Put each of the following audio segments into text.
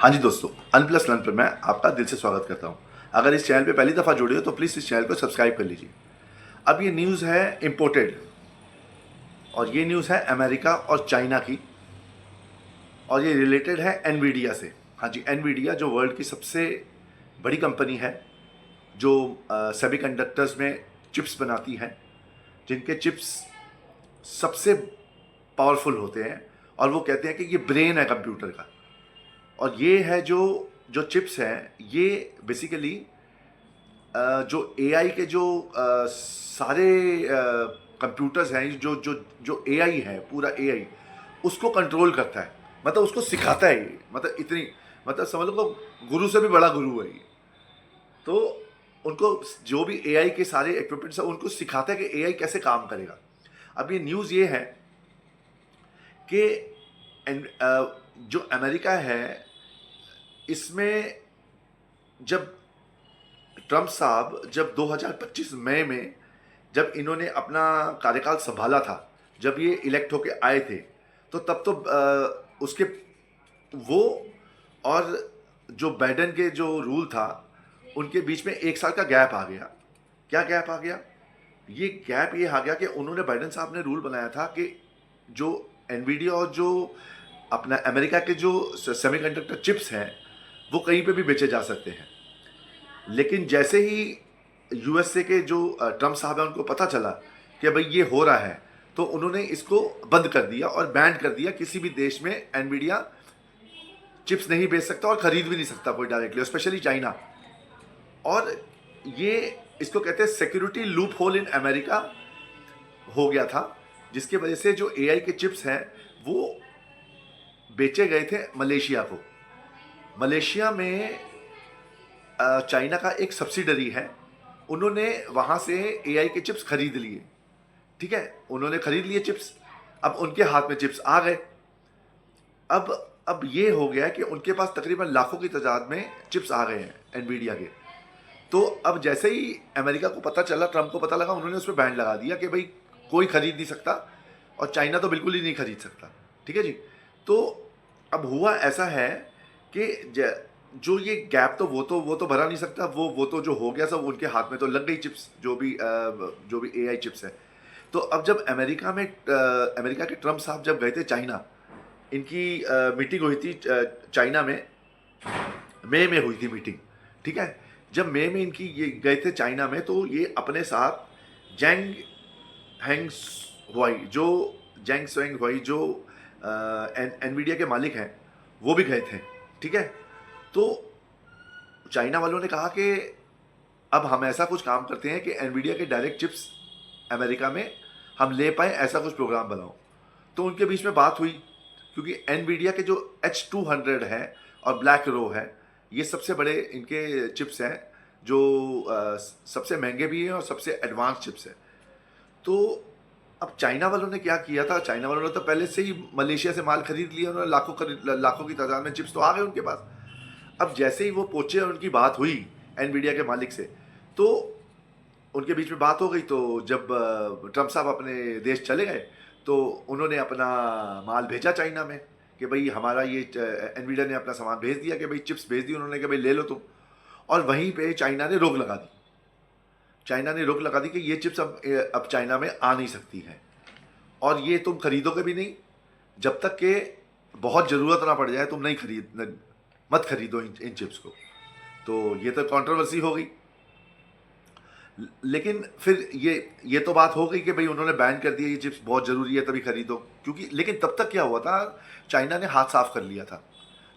हाँ जी दोस्तों, अनप्लस लर्न पर मैं आपका दिल से स्वागत करता हूँ। अगर इस चैनल पे पहली दफ़ा जुड़े हो तो प्लीज़ इस चैनल को सब्सक्राइब कर लीजिए। अब ये न्यूज़ है इम्पोर्टेड और ये न्यूज़ है अमेरिका और चाइना की और ये रिलेटेड है एनवीडिया से। हाँ जी, एनवीडिया जो वर्ल्ड की सबसे बड़ी कंपनी है जो सेमीकंडक्टर्स में चिप्स बनाती है, जिनके चिप्स सबसे पावरफुल होते हैं और वो कहते हैं कि ये ब्रेन है कंप्यूटर का। और ये है जो जो चिप्स हैं ये बेसिकली जो एआई के जो सारे कंप्यूटर्स हैं, जो जो जो एआई है, पूरा एआई उसको कंट्रोल करता है, मतलब उसको सिखाता है ये, मतलब इतनी, मतलब समझ लो गुरु से भी बड़ा गुरु है ये। तो उनको जो भी एआई के सारे इक्विपमेंट्स हैं उनको सिखाता है कि एआई कैसे काम करेगा। अब ये न्यूज़ ये है कि जो अमेरिका है इसमें जब ट्रंप साहब जब 2025 मई में जब इन्होंने अपना कार्यकाल संभाला था, जब ये इलेक्ट होके आए थे, तो तब तो उसके वो और जो बाइडेन के जो रूल था उनके बीच में 1 साल का गैप आ गया। क्या गैप आ गया? ये गैप ये आ गया कि उन्होंने, बाइडेन साहब ने रूल बनाया था कि जो एनवीडिया और जो अपना अमेरिका के जो सेमीकंडक्टर चिप्स हैं वो कहीं पे भी बेचे जा सकते हैं। लेकिन जैसे ही यूएसए के जो ट्रम्प साहब हैं उनको पता चला कि भाई ये हो रहा है, तो उन्होंने इसको बंद कर दिया और बैन कर दिया। किसी भी देश में एनवीडिया चिप्स नहीं बेच सकता और खरीद भी नहीं सकता कोई डायरेक्टली, स्पेशली चाइना। और ये इसको कहते हैं security loop hole in America हो गया था, जिसकी वजह से जो एआई के चिप्स हैं वो बेचे गए थे मलेशिया को। मलेशिया में चाइना का एक सब्सिडरी है, उन्होंने वहाँ से एआई के चिप्स खरीद लिए। ठीक है, उन्होंने खरीद लिए चिप्स, अब उनके हाथ में चिप्स आ गए। अब ये हो गया कि उनके पास तकरीबन लाखों की तादाद में चिप्स आ गए हैं एनवीडिया के। तो अब जैसे ही अमेरिका को पता चला, ट्रंप को पता लगा, उन्होंने उस पर बैन लगा दिया कि भाई कोई खरीद नहीं सकता और चाइना तो बिल्कुल ही नहीं खरीद सकता। ठीक है जी। तो अब हुआ ऐसा है कि जो ये गैप तो वो तो भरा नहीं सकता, वो तो जो हो गया सब उनके हाथ में तो लग गई चिप्स, जो भी एआई चिप्स है। तो अब जब अमेरिका के ट्रम्प साहब जब गए थे चाइना, इनकी मीटिंग हुई थी चाइना में, मई में हुई थी मीटिंग। ठीक है, जब मई में इनकी ये गए थे चाइना में, तो ये अपने साथ जैंग हैंग हुआई जो एनवीडिया के मालिक हैं वो भी गए थे। ठीक है, तो चाइना वालों ने कहा कि अब हम ऐसा कुछ काम करते हैं कि एनवीडिया के डायरेक्ट चिप्स अमेरिका में हम ले पाए, ऐसा कुछ प्रोग्राम बनाओ। तो उनके बीच में बात हुई, क्योंकि एनवीडिया के जो H200 है और ब्लैक रो है, ये सबसे बड़े इनके चिप्स हैं जो सबसे महंगे भी हैं और सबसे एडवांस चिप्स हैं। तो अब चाइना वालों ने क्या किया था, चाइना वालों ने तो पहले से ही मलेशिया से माल खरीद लिया, उन्होंने लाखों की तादाद में चिप्स तो आ गए उनके पास। अब जैसे ही वो पहुंचे और उनकी बात हुई एनवीडिया के मालिक से, तो उनके बीच में बात हो गई। तो जब ट्रम्प साहब अपने देश चले गए तो उन्होंने अपना माल भेजा चाइना में कि भाई हमारा ये एनवीडिया ने अपना सामान भेज दिया, कि भाई चिप्स भेज दी उन्होंने कि भाई ले लो तुम। और वहीं पे चाइना ने रोक लगा दी, कि ये चिप्स अब चाइना में आ नहीं सकती हैं और ये तुम खरीदोगे भी नहीं, जब तक कि बहुत ज़रूरत ना पड़ जाए तुम मत खरीदो इन चिप्स को। तो ये तो कंट्रोवर्सी हो गई। लेकिन फिर ये तो बात हो गई कि भाई उन्होंने बैन कर दिया, ये चिप्स बहुत ज़रूरी है तभी खरीदो, क्योंकि लेकिन तब तक क्या हुआ था, चाइना ने हाथ साफ कर लिया था।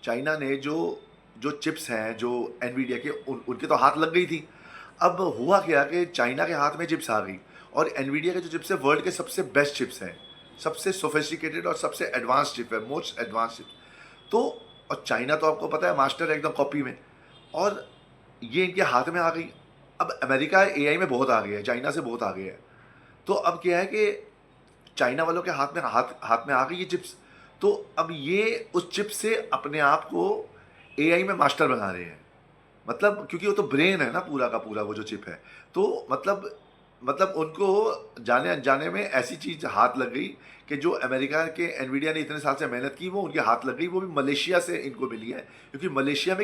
चाइना ने जो चिप्स हैं जो एनवीडिया के उनके तो हाथ लग गई थी। अब हुआ क्या कि चाइना के हाथ में चिप्स आ गई और एनवीडिया के जो चिप्स है वर्ल्ड के सबसे बेस्ट चिप्स हैं, सबसे सोफिस्टिकेटेड और सबसे एडवांस चिप है, मोस्ट एडवांस चिप। तो और चाइना तो आपको पता है मास्टर है एकदम कॉपी में, और ये इनके हाथ में आ गई। अब अमेरिका एआई में बहुत आगे है, चाइना से बहुत आगे है। तो अब क्या है कि चाइना वालों के हाथ में आ गई ये चिप्स। तो अब ये उस चिप से अपने आप को एआई में मास्टर बना रहे हैं, मतलब क्योंकि वो तो ब्रेन है ना पूरा का पूरा वो जो चिप है। तो मतलब मतलब उनको जाने अनजाने में ऐसी चीज़ हाथ लग गई कि जो अमेरिका के एनवीडिया ने इतने साल से मेहनत की वो उनके हाथ लग गई, वो भी मलेशिया से इनको मिली है, क्योंकि मलेशिया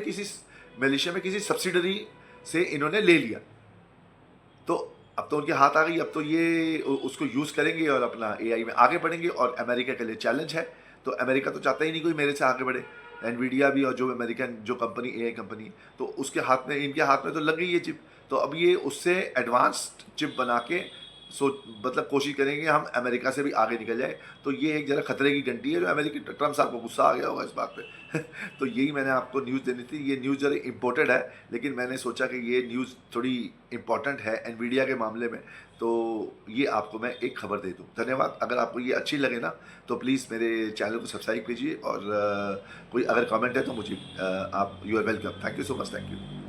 में किसी सब्सिडरी से इन्होंने ले लिया। तो अब तो उनके हाथ आ गई, अब तो ये उसको यूज़ करेंगे और अपना एआई में आगे बढ़ेंगे, और अमेरिका के लिए चैलेंज है। तो अमेरिका तो चाहता ही नहीं कोई मेरे से आगे बढ़े, एनवीडिया भी, और जो अमेरिकन जो कंपनी एआई कंपनी, तो उसके हाथ में, इनके हाथ में तो लग गई ये चिप। तो अब ये उससे एडवांस्ड चिप बना के मतलब कोशिश करेंगे हम अमेरिका से भी आगे निकल जाए। तो ये एक जरा खतरे की घंटी है, जो अमेरिकी ट्रम्प साहब को गुस्सा आ गया होगा इस बात पे। तो यही मैंने आपको न्यूज़ देनी थी। ये न्यूज़ जरा इम्पोर्टेड है, लेकिन मैंने सोचा कि ये न्यूज़ थोड़ी इम्पॉर्टेंट है एनवीडिया के मामले में, तो ये आपको मैं एक खबर दे दूँ। धन्यवाद। अगर आपको ये अच्छी लगे ना तो प्लीज़ मेरे चैनल को सब्सक्राइब कीजिए, और कोई अगर कमेंट है तो मुझे आप, you are welcome. Thank you so much, thank you.